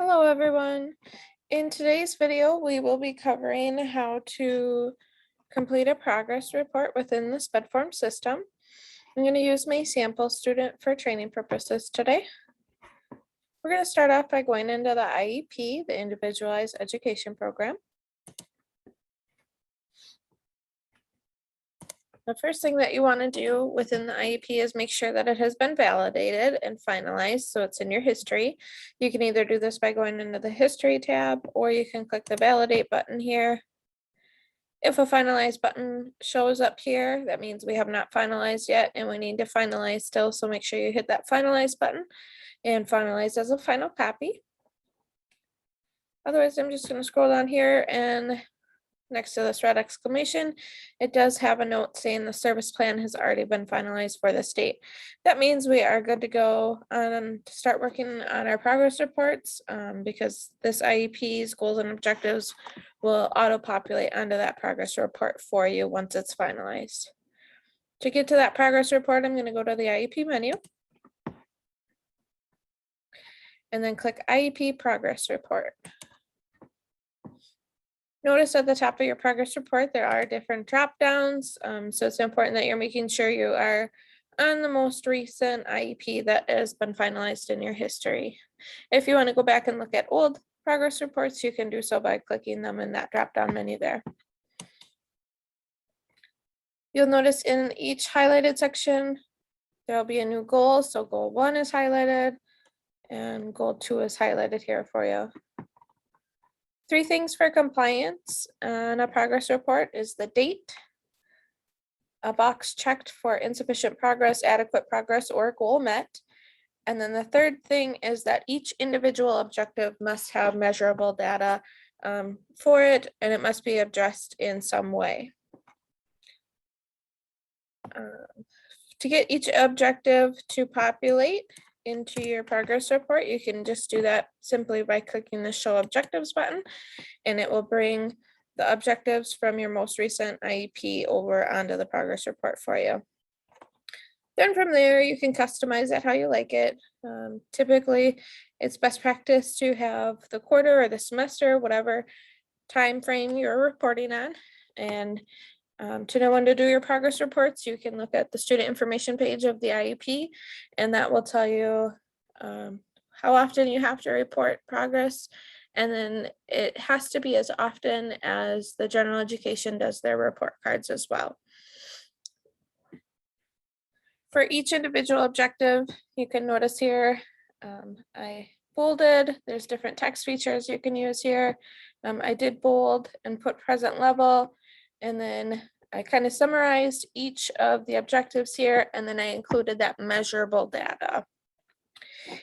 Hello everyone. In today's video, we will be covering how to complete a progress report within the SpEd Forms system. I'm going to use my sample student for training purposes today. We're going to start off by going into the IEP, the Individualized Education Program. The first thing that you want to do within the IEP is make sure that it has been validated and finalized, so it's in your history. You can either do this by going into the history tab, or you can click the validate button here. If a finalize button shows up here, that means we have not finalized yet and we need to finalize still, so make sure you hit that finalize button and finalize as a final copy. Otherwise, I'm just going to scroll down here, and next to this red exclamation, it does have a note saying the service plan has already been finalized for the state. That means we are good to go to start working on our progress reports, because this IEP's goals and objectives will auto-populate onto that progress report for you once it's finalized. To get to that progress report, I'm going to go to the IEP menu and then click IEP progress report. Notice at the top of your progress report, there are different drop downs. So it's important that you're making sure you are on the most recent IEP that has been finalized in your history. If you want to go back and look at old progress reports, you can do so by clicking them in that drop down menu there. You'll notice in each highlighted section, there'll be a new goal. So goal 1 is highlighted and goal 2 is highlighted here for you. 3 things for compliance on a progress report is the date, a box checked for insufficient progress, adequate progress, or goal met. And then the third thing is that each individual objective must have measurable data for it, and it must be addressed in some way. To get each objective to populate into your progress report, you can just do that simply by clicking the show objectives button, and it will bring the objectives from your most recent IEP over onto the progress report for you. Then from there, you can customize it how you like it. Typically, it's best practice to have the quarter or the semester, whatever time frame you're reporting on. And to know when to do your progress reports, you can look at the student information page of the IEP, and that will tell you how often you have to report progress. And then it has to be as often as the general education does their report cards as well. For each individual objective, you can notice here, I bolded, there's different text features you can use here. I did bold and put present level, and then I kind of summarized each of the objectives here, and then I included that measurable data.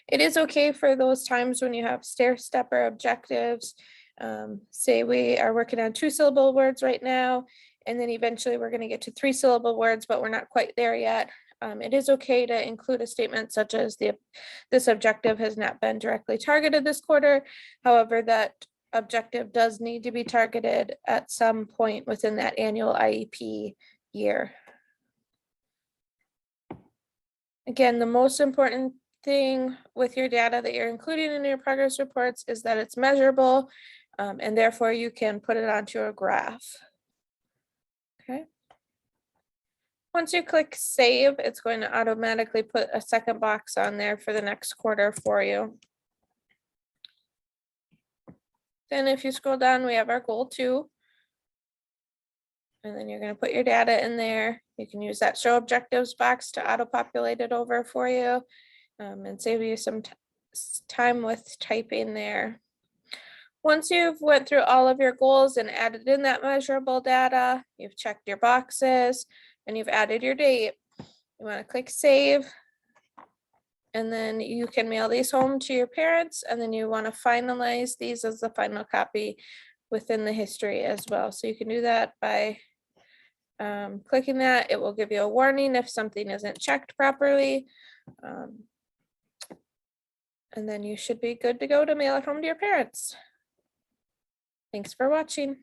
It is okay for those times when you have stair-stepper objectives. Say we are working on 2-syllable words right now, and then eventually we're going to get to 3-syllable words, but we're not quite there yet. It is okay to include a statement such as this objective has not been directly targeted this quarter. However, that objective does need to be targeted at some point within that annual IEP year. Again, the most important thing with your data that you're including in your progress reports is that it's measurable, and therefore you can put it onto a graph. Okay. Once you click save, it's going to automatically put a second box on there for the next quarter for you. Then if you scroll down, we have our goal 2. And then you're going to put your data in there. You can use that show objectives box to auto-populate it over for you, and save you some time with typing there. Once you've went through all of your goals and added in that measurable data, you've checked your boxes, and you've added your date, you want to click save, and then you can mail these home to your parents, and then you want to finalize these as the final copy within the history as well. So you can do that by clicking that. It will give you a warning if something isn't checked properly, and then you should be good to go to mail it home to your parents. Thanks for watching.